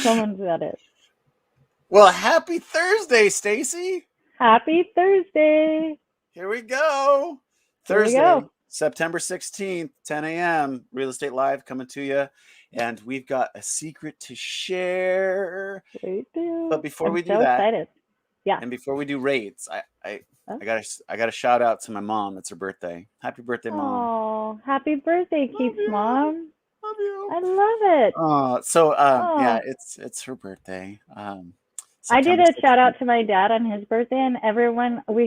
Someone said it. Well, happy Thursday, Stacy. Happy Thursday. Here we go. Here we Thursday, go. September 16th, 10 a.m. Real Estate Live coming to you. And we've got a secret to share. We But do. before I'm we do so that, excited. Yeah. and before we do rates, Huh? I got to shout out to my mom. It's her birthday. Happy birthday, mom. Oh, happy birthday, Love Keith's you. mom. Love you. I love it. Yeah, Oh, it's her birthday. I did September a shout out 16th. to my dad on his birthday, and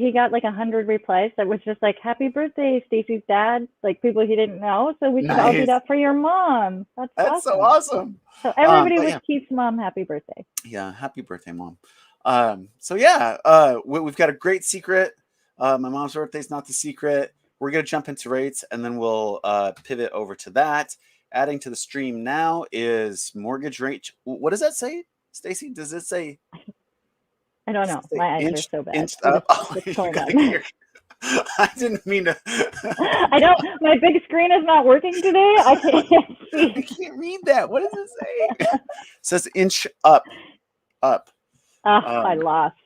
he got like 100 replies that was just like, "Happy birthday, Stacy's dad." Like people he didn't know, so we should all do Nice. that for your mom. That's That's so awesome. awesome. So everybody But wish yeah, Keith's mom happy birthday. yeah, happy birthday, mom. We've got a great secret. My mom's birthday is not the secret. We're gonna jump into rates and then we'll pivot over to that. Adding to the stream now is mortgage rate. What does that say, Stacy? Does it say I don't know. My eyes are inch so bad. inched up? Oh, What's you going gotta get on? your. I didn't mean to. I don't. My big screen is not working today. I can't I see. can't read that. What does it say? It says inch up, up. I Um, lost.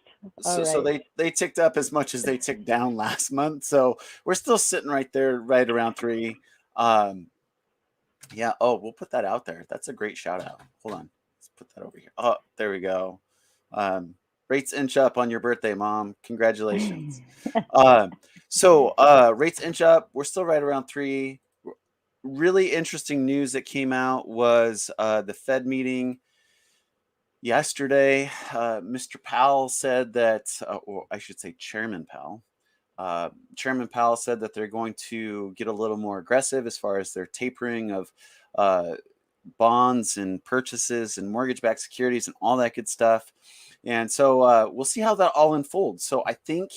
All so right. they ticked up as much as they ticked down last month. So we're still sitting right there, right around 3. Um, yeah. Oh, we'll put that out there. That's a great shout out. Hold on. Let's put that over here. Oh, there we go. Um, rates inch up on your birthday, mom. Congratulations. Rates inch up. We're still right around 3. Really interesting news that came out was the Fed meeting yesterday. Mr. Powell said that, or I should say Chairman Powell. Chairman Powell said that they're going to get a little more aggressive as far as their tapering of uh, bonds and purchases and mortgage-backed securities and all that good stuff. And so we'll see how that all unfolds. So I think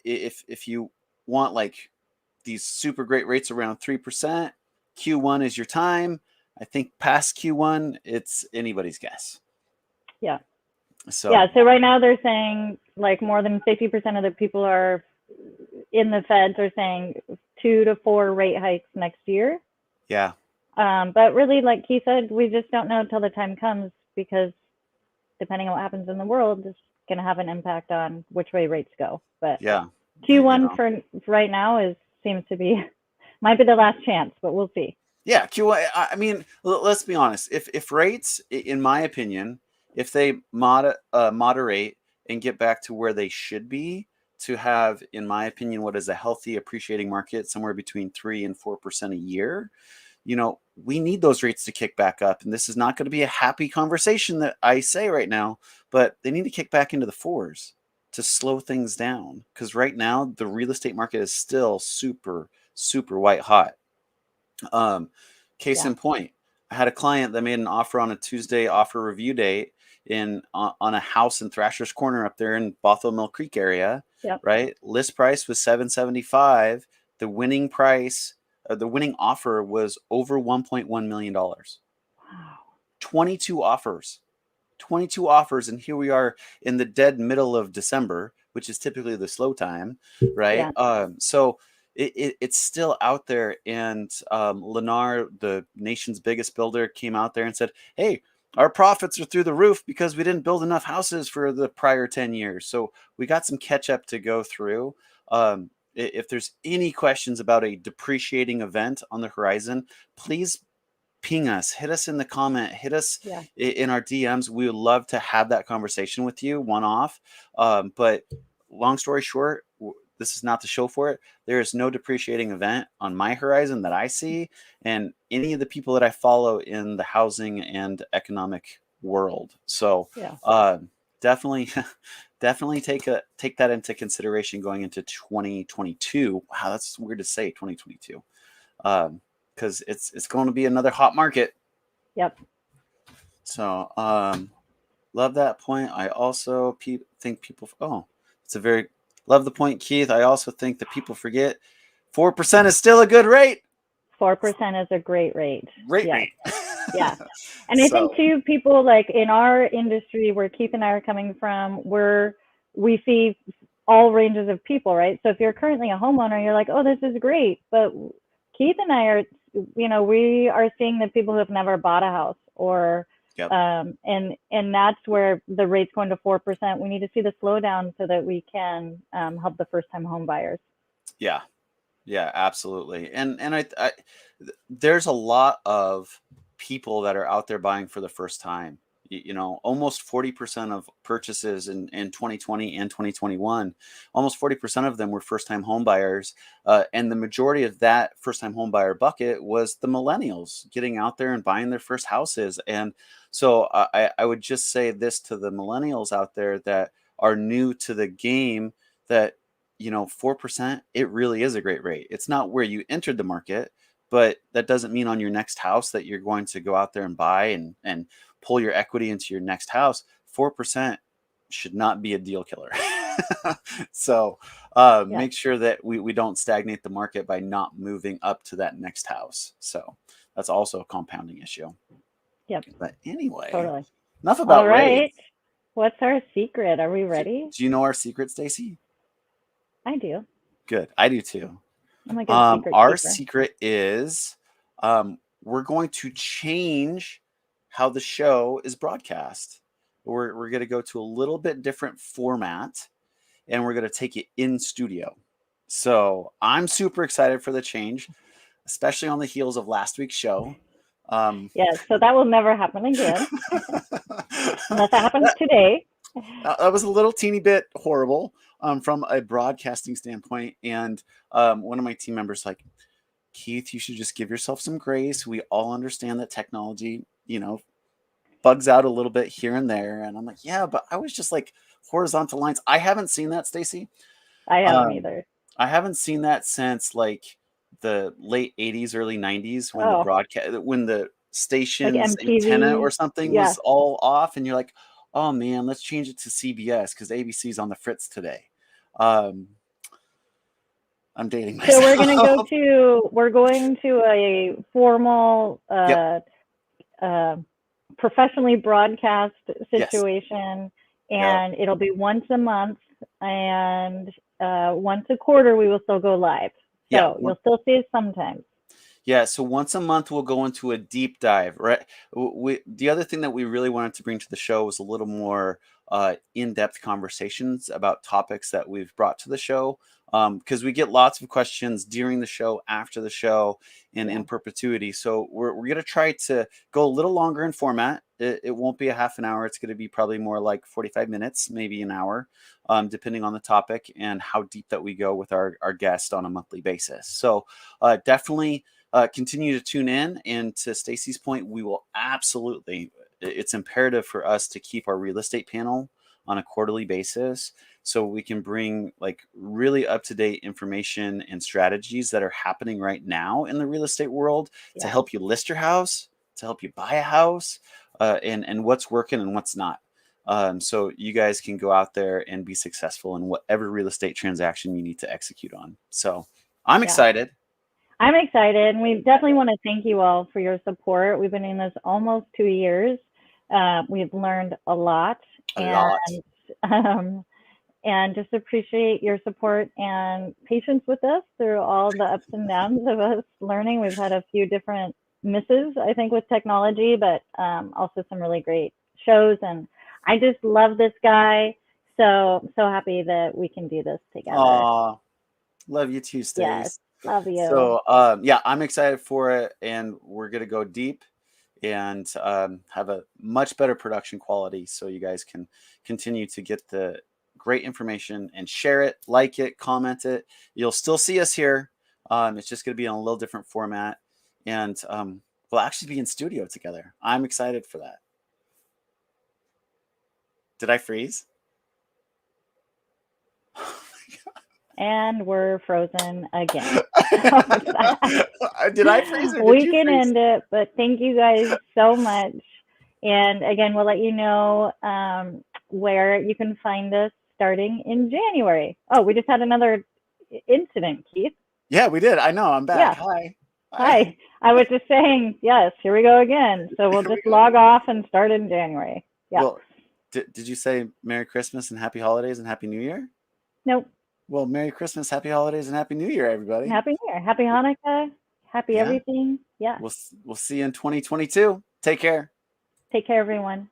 if you want like these super great rates around 3%, Q1 is your time. I think past Q1, it's anybody's guess. Yeah. Yeah. So So right now they're saying like more than 50% of the people are in the Feds are saying 2 to 4 rate hikes next year. yeah, But really, like he said, we just don't know until the time comes because depending on what happens in the world, it's going to have an impact on which way rates go. But yeah, you Q1 know, for right now is seems to be might be the last chance, but we'll see. yeah. Q1. I mean, let's be honest. If rates, in my opinion, if they moderate and get back to where they should be to have, in my opinion, what is a healthy appreciating market somewhere between 3 and 4% a year, we need those rates to kick back up. And this is not going to be a happy conversation that I say right now, but they need to kick back into the 4s to slow things down. Because right now, the real estate market is still super, super white hot. Um, Case Yeah. in point, I had a client that made an offer on a Tuesday offer review date on a house in Thrasher's Corner up there in Bothell Mill Creek area. Yep. Right, list price was 775. The winning price, the winning offer was over 1.1 million dollars. Wow. 22 offers. 22 offers, and here we are in the dead middle of December, which is typically the slow time, right? Yeah. So it's still out there. And Lennar, the nation's biggest builder, came out there and said, hey, our profits are through the roof because we didn't build enough houses for the prior 10 years. So we got some catch up to go through. If there's any questions about a depreciating event on the horizon, please ping us, hit us in the comment, hit us Yeah. in our DMs. We would love to have that conversation with you one off. But long story short, this is not the show for it. There is no depreciating event on my horizon that I see, and any of the people that I follow in the housing and economic world. So Yeah. definitely, definitely take that into consideration going into 2022. Wow, that's weird to say, 2022. Because it's going to be another hot market. Yep. So love that point. I also think people. Oh, it's a very love the point, Keith. I also think that people forget 4% is still a good rate. 4% is a great rate. Great Yes. rate. Yeah. And I think So too, people like in our industry where Keith and I are coming from, we see all ranges of people, right? So if you're currently a homeowner, you're like, oh, this is great. But Keith and I are, we are seeing the people who have never bought a house or Yep. And that's where the rate's going to 4%. We need to see the slowdown so that we can help the first time home buyers. Yeah. Yeah, absolutely. And there's a lot of people that are out there buying for the first time. You know, almost 40% of purchases in 2020 and 2021, almost 40% of them were first time home buyers. And the majority of that first time home buyer bucket was the millennials getting out there and buying their first houses. And so I would just say this to the millennials out there that are new to the game, that 4%, it really is a great rate. It's not where you entered the market, but that doesn't mean on your next house that you're going to go out there and buy and pull your equity into your next house. 4% should not be a deal killer. So Yeah. make sure that we don't stagnate the market by not moving up to that next house. So that's also a compounding issue. Yep. But anyway, Totally. enough about All right. rates. What's our secret? Are we ready? Do you know our secret, Stacy? I do. Good. I do too. I'm a good secret Our keeper. secret is we're going to change how the show is broadcast. We're going to go to a little bit different format, and we're going to take it in studio. So I'm super excited for the change, especially on the heels of last week's show. Yeah, so that will never happen again, unless that happens today. That was a little teeny bit horrible from a broadcasting standpoint. And one of my team members like, Keith, you should just give yourself some grace. We all understand that technology, bugs out a little bit here and there. And I'm like, yeah, but I was just like horizontal lines. I haven't seen that, Stacy. I haven't either. I haven't seen that since like the late 80s, early 90s when the station's Like antenna MTV. or something Yeah. was all off, and you're like, oh man, let's change it to CBS because ABC's on the fritz today. I'm dating myself. So we're going to a formal Yep. professionally broadcast Yes. situation, and it'll be once a month, and once a quarter we will still go live. So Yeah. you'll still see us sometimes. Yeah, so once a month we'll go into a deep dive, right? The other thing that we really wanted to bring to the show was a little more in-depth conversations about topics that we've brought to the show, because we get lots of questions during the show, after the show, and in perpetuity. So we're going to try to go a little longer in format. It won't be a half an hour. It's going to be probably more like 45 minutes, maybe an hour, depending on the topic and how deep that we go with our guest on a monthly basis. So definitely continue to tune in. And to Stacy's point, we will absolutely, it's imperative for us to keep our real estate panel on a quarterly basis so we can bring like really up-to-date information and strategies that are happening right now in the real estate world to help you list your house, to help you buy a house, and what's working and what's not. So you guys can go out there and be successful in whatever real estate transaction you need to execute on. So I'm excited. I'm excited, and we definitely want to thank you all for your support. We've been in this almost 2 years. We've learned a lot, and just appreciate your support and patience with us through all the ups and downs of us learning. We've had a few different misses, I think, with technology, but also some really great shows. And I just love this guy. So happy that we can do this together. Aw, love you too, Stace. Yes, love you. So I'm excited for it, and we're gonna go deep and have a much better production quality so you guys can continue to get the great information and share it, like it, comment it. You'll still see us here. It's just gonna be in a little different format, and we'll actually be in studio together. I'm excited for that. Did I freeze? And we're frozen again. Did I freeze or did we you can freeze? end it, but thank you guys so much. And again, we'll let you know where you can find us starting in January. Oh, we just had another incident, Keith. Yeah, we did. I know. I'm back. Yeah. Hi. I was just saying, yes, here we go again. So we'll just log off and start in January. Yeah. Well, did you say Merry Christmas and Happy Holidays and Happy New Year? Nope. Well, Merry Christmas, Happy Holidays, and Happy New Year, everybody. Happy New Year. Happy Hanukkah. Happy everything. Yeah. We'll see you in 2022. Take care. Take care, everyone.